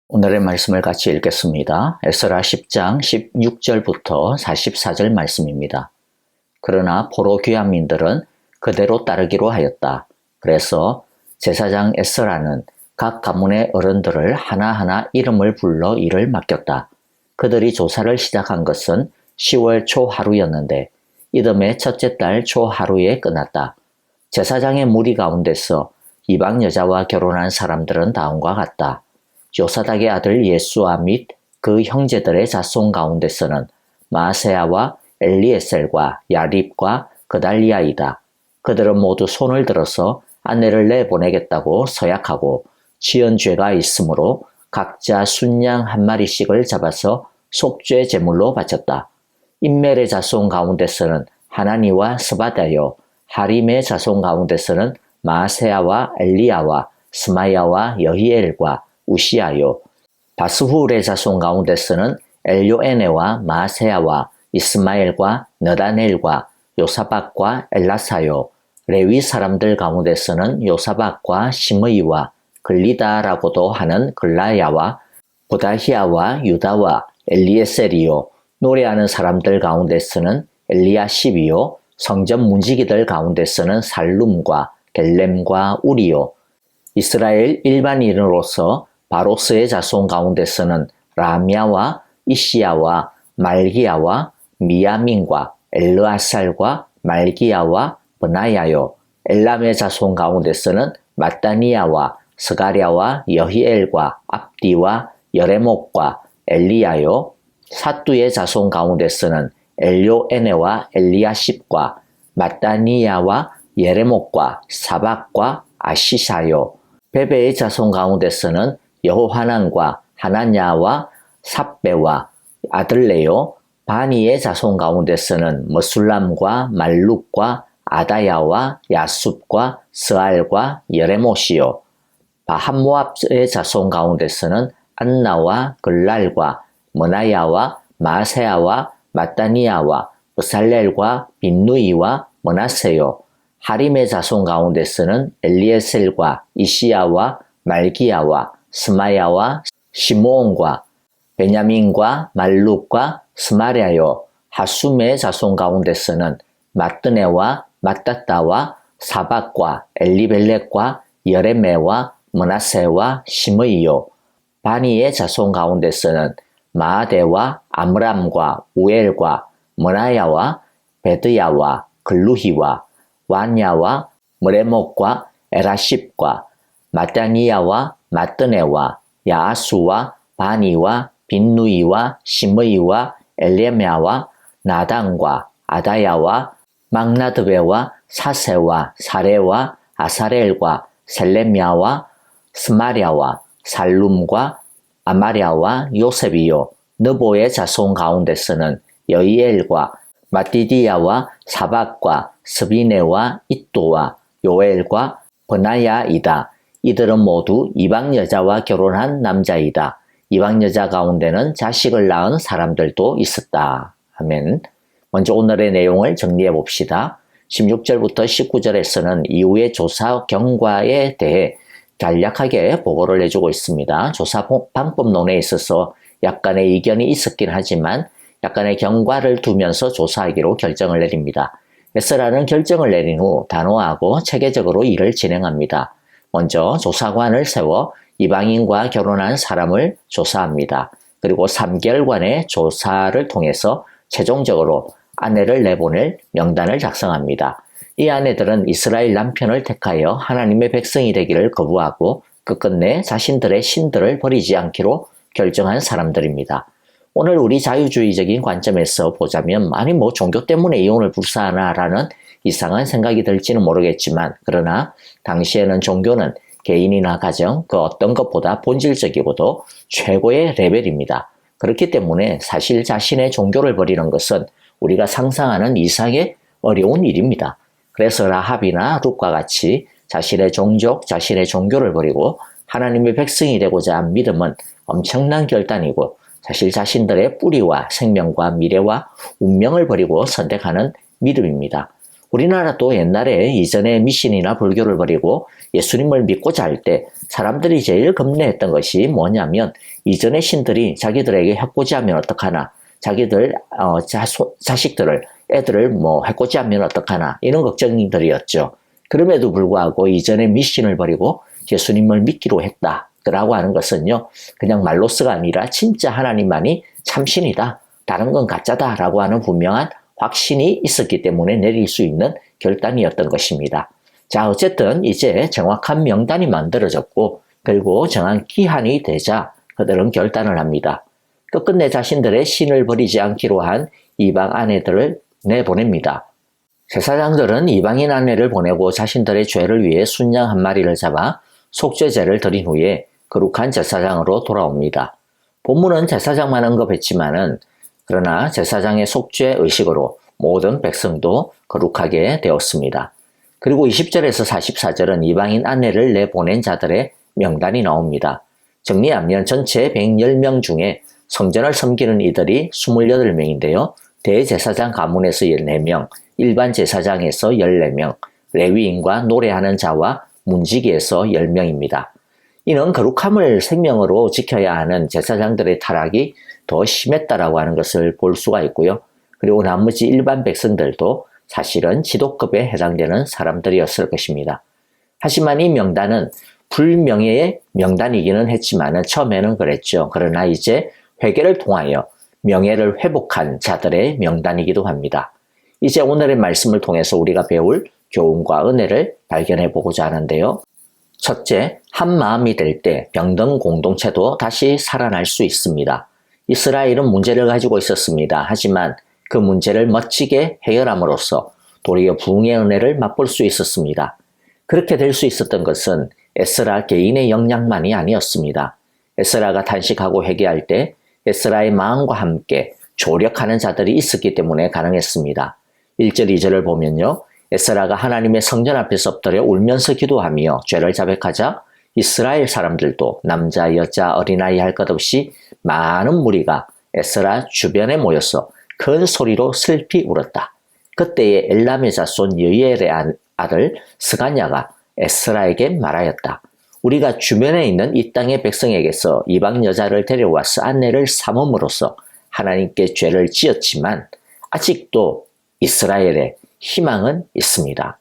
오늘의 말씀을 같이 읽겠습니다. 에스라 10장 16절부터 44절 말씀입니다. 그러나 포로 귀환민들은 그대로 따르기로 하였다. 그래서 제사장 에스라는 각 가문의 어른들을 하나하나 이름을 불러 일을 맡겼다. 그들이 조사를 시작한 것은 10월 초 하루였는데 이듬해 첫째 달 초 하루에 끝났다. 제사장의 무리 가운데서 이방 여자와 결혼한 사람들은 다음과 같다. 요사닥의 아들 예수아 및 그 형제들의 자손 가운데서는 마세야와 엘리에셀과 야립과 그달리아이다. 그들은 모두 손을 들어서 아내를 내보내겠다고 서약하고 지은 죄가 있으므로 각자 순양 한 마리씩을 잡아서 속죄 제물로 바쳤다. 인멜의 자손 가운데서는 하나니와 스바다요, 하림의 자손 가운데서는 마세야와 엘리야와 스마야와 여히엘과 우시아요, 바스훌의 자손 가운데서는 엘요에네와 마세야와 이스마엘과 너다넬과 요사박과 엘라사요, 레위 사람들 가운데서는 요사박과 시므이와 글리다라고도 하는 글라야와 보다히아와 유다와 엘리에셀이요, 노래하는 사람들 가운데서는 엘리야십이요, 성전 문지기들 가운데서는 살룸과 겔렘과 우리요, 이스라엘 일반인으로서 바로스의 자손 가운데서는 라미아와 이시야와 말기야와 미야민과 엘르아살과 말기야와 브나야요, 엘람의 자손 가운데서는 마따니야와 스가랴와 여히엘과 압디와 여레목과 엘리야요, 사뚜의 자손 가운데서는 엘요에네와 엘리야십과 마따니야와 예레목과 사박과 아시샤요, 베베의 자손 가운데서는 여호하난과 하나냐와 삽배와 아들레요, 바니의 자손 가운데서는 머술람과 말룩과 아다야와 야숲과 스알과 여레못이요. 함모압의 자손 가운데서는 안나와 글랄과 머나야와 마세아와 마따니아와 으살렐과 빈누이와 머나세요. 하림의 자손 가운데서는 엘리에셀과 이시야와 말기야와 스마야와 시므온과 베냐민과 말룩과 스마랴요. 하숨의 자손 가운데서는 마뜨네와 마따따와 사박과 엘리벨렉과 여레메와 머나세와 시므이요. 바니의 자손 가운데서는 마아데와 아므람과 우엘과 머나야와 베드야와 글루히와 완야와 머레목과 에라십과 마따니야와 마뜨네와 야아수와 바니와 빈누이와 시므이와 엘레메아와 나단과 아다야와 막나드베와 사세와 사레와 아사렐과 셀레미아와 스마랴와 살룸과 아마랴와 요셉이요. 느보의 자손 가운데서는 여이엘과 마띠디야와 사박과 스비네와 이또와 요엘과 버나야이다. 이들은 모두 이방 여자와 결혼한 남자이다. 이방 여자 가운데는 자식을 낳은 사람들도 있었다. 아멘. 먼저 오늘의 내용을 정리해 봅시다. 16절부터 19절에서는 이후의 조사 경과에 대해 간략하게 보고를 해주고 있습니다. 조사 방법론에 있어서 약간의 이견이 있었긴 하지만 약간의 경과를 두면서 조사하기로 결정을 내립니다. 에스라는 결정을 내린 후 단호하고 체계적으로 일을 진행합니다. 먼저 조사관을 세워 이방인과 결혼한 사람을 조사합니다. 그리고 3개월간의 조사를 통해서 최종적으로 아내를 내보낼 명단을 작성합니다. 이 아내들은 이스라엘 남편을 택하여 하나님의 백성이 되기를 거부하고 끝끝내 자신들의 신들을 버리지 않기로 결정한 사람들입니다. 오늘 우리 자유주의적인 관점에서 보자면 아니 종교 때문에 이혼을 불사하나라는 이상한 생각이 들지는 모르겠지만 그러나 당시에는 종교는 개인이나 가정 그 어떤 것보다 본질적이고도 최고의 레벨입니다. 그렇기 때문에 사실 자신의 종교를 버리는 것은 우리가 상상하는 이상의 어려운 일입니다. 그래서 라합이나 룻과 같이 자신의 종족, 자신의 종교를 버리고 하나님의 백성이 되고자 한 믿음은 엄청난 결단이고 사실 자신들의 뿌리와 생명과 미래와 운명을 버리고 선택하는 믿음입니다. 우리나라도 옛날에 이전에 미신이나 불교를 버리고 예수님을 믿고자 할 때 사람들이 제일 겁내했던 것이 뭐냐면 이전의 신들이 자기들에게 해코지하면 어떡하나, 자기들 자식들을 애들을 해코지하면 어떡하나 이런 걱정들이었죠. 그럼에도 불구하고 이전의 미신을 버리고 예수님을 믿기로 했다라고 하는 것은요, 그냥 말로서가 아니라 진짜 하나님만이 참신이다, 다른 건 가짜다라고 하는 분명한 확신이 있었기 때문에 내릴 수 있는 결단이었던 것입니다. 자, 어쨌든 이제 정확한 명단이 만들어졌고 그리고 정한 기한이 되자 그들은 결단을 합니다. 끝끝내 자신들의 신을 버리지 않기로 한 이방 아내들을 내보냅니다. 제사장들은 이방인 아내를 보내고 자신들의 죄를 위해 순양 한 마리를 잡아 속죄제를 드린 후에 거룩한 제사장으로 돌아옵니다. 본문은 제사장만 언급했지만은 그러나 제사장의 속죄 의식으로 모든 백성도 거룩하게 되었습니다. 그리고 20절에서 44절은 이방인 아내를 내보낸 자들의 명단이 나옵니다. 정리하면 전체 110명 중에 성전을 섬기는 이들이 28명인데요. 대제사장 가문에서 14명, 일반 제사장에서 14명, 레위인과 노래하는 자와 문지기에서 10명입니다. 이는 거룩함을 생명으로 지켜야 하는 제사장들의 타락이 더 심했다라고 하는 것을 볼 수가 있고요. 그리고 나머지 일반 백성들도 사실은 지도급에 해당되는 사람들이었을 것입니다. 하지만 이 명단은 불명예의 명단이기는 했지만 처음에는 그랬죠. 그러나 이제 회개를 통하여 명예를 회복한 자들의 명단이기도 합니다. 이제 오늘의 말씀을 통해서 우리가 배울 교훈과 은혜를 발견해 보고자 하는데요. 첫째, 한 마음이 될 때 병든 공동체도 다시 살아날 수 있습니다. 이스라엘은 문제를 가지고 있었습니다. 하지만 그 문제를 멋지게 해결함으로써 도리어 부흥의 은혜를 맛볼 수 있었습니다. 그렇게 될 수 있었던 것은 에스라 개인의 역량만이 아니었습니다. 에스라가 탄식하고 회개할 때 에스라의 마음과 함께 조력하는 자들이 있었기 때문에 가능했습니다. 1절, 2절을 보면요. 에스라가 하나님의 성전 앞에서 엎드려 울면서 기도하며 죄를 자백하자 이스라엘 사람들도 남자, 여자, 어린아이 할 것 없이 많은 무리가 에스라 주변에 모여서 큰 소리로 슬피 울었다. 그때에 엘람의 자손 여이엘의 아들 스가냐가 에스라에게 말하였다. 우리가 주변에 있는 이 땅의 백성에게서 이방 여자를 데려와서 아내를 삼음으로써 하나님께 죄를 지었지만 아직도 이스라엘에 희망은 있습니다.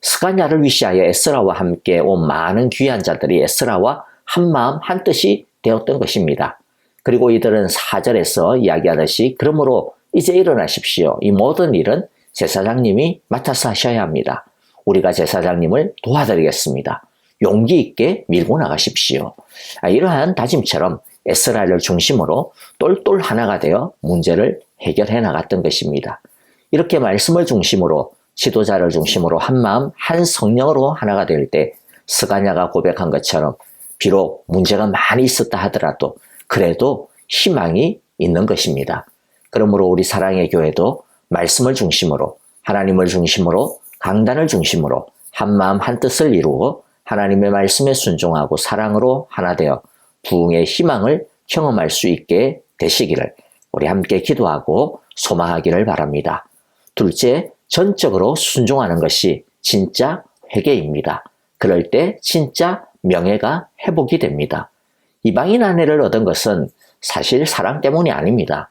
스가냐를 위시하여 에스라와 함께 온 많은 귀한 자들이 에스라와 한마음 한뜻이 되었던 것입니다. 그리고 이들은 4절에서 이야기하듯이 그러므로 이제 일어나십시오. 이 모든 일은 제사장님이 맡아서 하셔야 합니다. 우리가 제사장님을 도와드리겠습니다. 용기 있게 밀고 나가십시오. 이러한 다짐처럼 에스라를 중심으로 똘똘 하나가 되어 문제를 해결해 나갔던 것입니다. 이렇게 말씀을 중심으로 지도자를 중심으로 한마음 한 성령으로 하나가 될 때 스가냐가 고백한 것처럼 비록 문제가 많이 있었다 하더라도 그래도 희망이 있는 것입니다. 그러므로 우리 사랑의 교회도 말씀을 중심으로 하나님을 중심으로 강단을 중심으로 한마음 한뜻을 이루고 하나님의 말씀에 순종하고 사랑으로 하나 되어 부흥의 희망을 경험할 수 있게 되시기를 우리 함께 기도하고 소망하기를 바랍니다. 둘째, 전적으로 순종하는 것이 진짜 회개입니다. 그럴 때 진짜 명예가 회복이 됩니다. 이방인 아내를 얻은 것은 사실 사랑 때문이 아닙니다.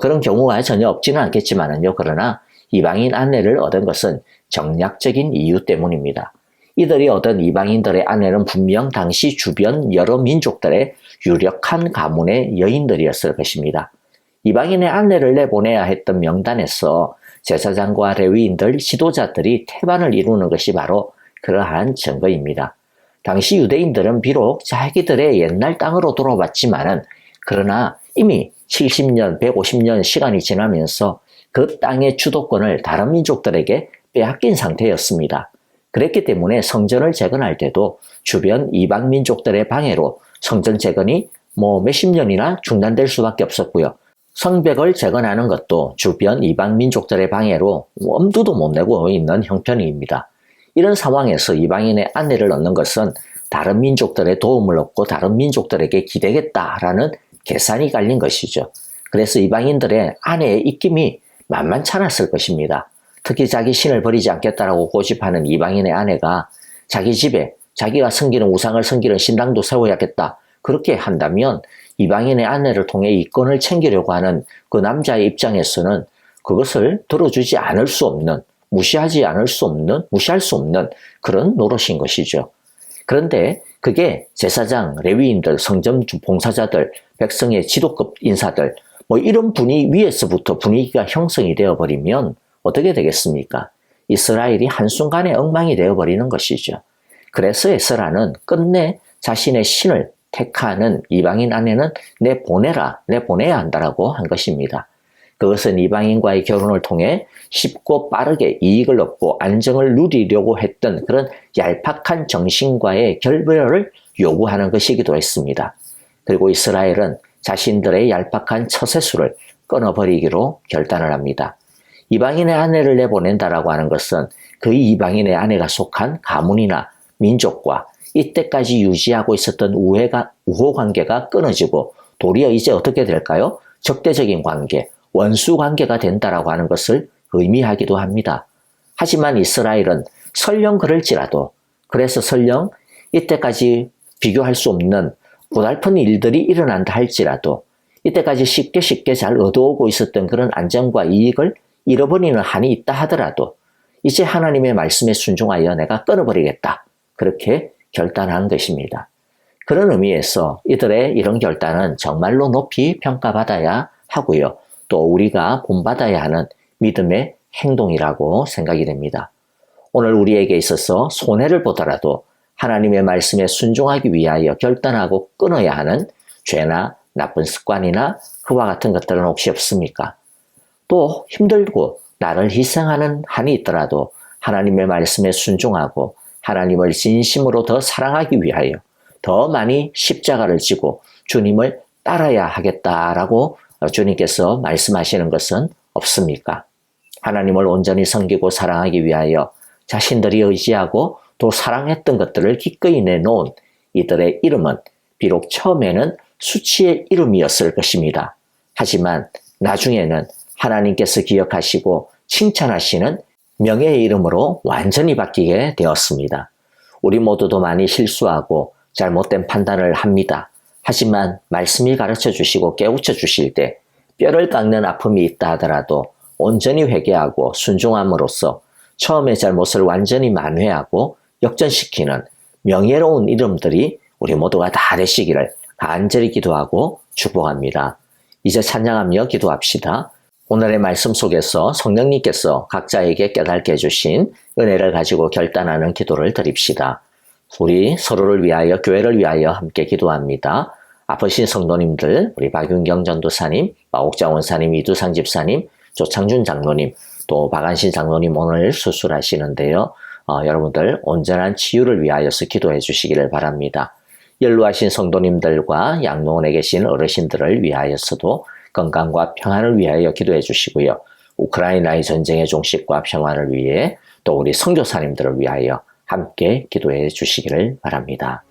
그런 경우가 전혀 없지는 않겠지만요. 그러나 이방인 아내를 얻은 것은 정략적인 이유 때문입니다. 이들이 얻은 이방인들의 아내는 분명 당시 주변 여러 민족들의 유력한 가문의 여인들이었을 것입니다. 이방인의 아내를 내보내야 했던 명단에서 제사장과 레위인들, 지도자들이 태반을 이루는 것이 바로 그러한 증거입니다. 당시 유대인들은 비록 자기들의 옛날 땅으로 돌아왔지만은 그러나 이미 70년, 150년 시간이 지나면서 그 땅의 주도권을 다른 민족들에게 빼앗긴 상태였습니다. 그랬기 때문에 성전을 재건할 때도 주변 이방 민족들의 방해로 성전 재건이 몇십 년이나 중단될 수밖에 없었고요. 성벽을 재건하는 것도 주변 이방 민족들의 방해로 엄두도 못 내고 있는 형편입니다. 이런 상황에서 이방인의 아내를 얻는 것은 다른 민족들의 도움을 얻고 다른 민족들에게 기대겠다라는 계산이 깔린 것이죠. 그래서 이방인들의 아내의 입김이 만만치 않았을 것입니다. 특히 자기 신을 버리지 않겠다라고 고집하는 이방인의 아내가 자기 집에 자기가 섬기는 우상을 섬기는 신당도 세워야겠다. 그렇게 한다면 이방인의 아내를 통해 이권을 챙기려고 하는 그 남자의 입장에서는 그것을 들어주지 않을 수 없는, 무시할 수 없는 그런 노릇인 것이죠. 그런데 그게 제사장, 레위인들, 성전 봉사자들, 백성의 지도급 인사들 이런 분위 위에서부터 분위기가 형성이 되어버리면 어떻게 되겠습니까? 이스라엘이 한순간에 엉망이 되어버리는 것이죠. 그래서 에스라는 끝내 자신의 신을 택하는 이방인 아내는 내보내야 한다라고 한 것입니다. 그것은 이방인과의 결혼을 통해 쉽고 빠르게 이익을 얻고 안정을 누리려고 했던 그런 얄팍한 정신과의 결별을 요구하는 것이기도 했습니다. 그리고 이스라엘은 자신들의 얄팍한 처세술을 끊어버리기로 결단을 합니다. 이방인의 아내를 내보낸다라고 하는 것은 그 이방인의 아내가 속한 가문이나 민족과 이때까지 유지하고 있었던 우호 관계가 끊어지고 도리어 이제 어떻게 될까요? 적대적인 관계, 원수 관계가 된다라고 하는 것을 의미하기도 합니다. 하지만 이스라엘은 설령 그럴지라도 그래서 설령 이때까지 비교할 수 없는 고달픈 일들이 일어난다 할지라도 이때까지 쉽게 잘 얻어오고 있었던 그런 안정과 이익을 잃어버리는 한이 있다 하더라도 이제 하나님의 말씀에 순종하여 내가 끊어버리겠다. 그렇게 결단한 것입니다. 그런 의미에서 이들의 이런 결단은 정말로 높이 평가받아야 하고요. 또 우리가 본받아야 하는 믿음의 행동이라고 생각이 됩니다. 오늘 우리에게 있어서 손해를 보더라도 하나님의 말씀에 순종하기 위하여 결단하고 끊어야 하는 죄나 나쁜 습관이나 그와 같은 것들은 혹시 없습니까? 또 힘들고 나를 희생하는 한이 있더라도 하나님의 말씀에 순종하고 하나님을 진심으로 더 사랑하기 위하여 더 많이 십자가를 지고 주님을 따라야 하겠다라고 주님께서 말씀하시는 것은 없습니까? 하나님을 온전히 섬기고 사랑하기 위하여 자신들이 의지하고 또 사랑했던 것들을 기꺼이 내놓은 이들의 이름은 비록 처음에는 수치의 이름이었을 것입니다. 하지만 나중에는 하나님께서 기억하시고 칭찬하시는 명예의 이름으로 완전히 바뀌게 되었습니다. 우리 모두도 많이 실수하고 잘못된 판단을 합니다. 하지만 말씀이 가르쳐 주시고 깨우쳐 주실 때 뼈를 깎는 아픔이 있다 하더라도 온전히 회개하고 순종함으로써 처음의 잘못을 완전히 만회하고 역전시키는 명예로운 이름들이 우리 모두가 다 되시기를 간절히 기도하고 축복합니다. 이제 찬양하며 기도합시다. 오늘의 말씀 속에서 성령님께서 각자에게 깨닫게 해주신 은혜를 가지고 결단하는 기도를 드립시다. 우리 서로를 위하여 교회를 위하여 함께 기도합니다. 아프신 성도님들, 우리 박윤경 전도사님, 마옥장 원사님, 이두상 집사님, 조창준 장로님, 또 박안신 장로님 오늘 수술하시는데요. 여러분들 온전한 치유를 위하여서 기도해 주시기를 바랍니다. 연루하신 성도님들과 양로원에 계신 어르신들을 위하여서도 건강과 평안을 위하여 기도해 주시고요. 우크라이나의 전쟁의 종식과 평안을 위해 또 우리 선교사님들을 위하여 함께 기도해 주시기를 바랍니다.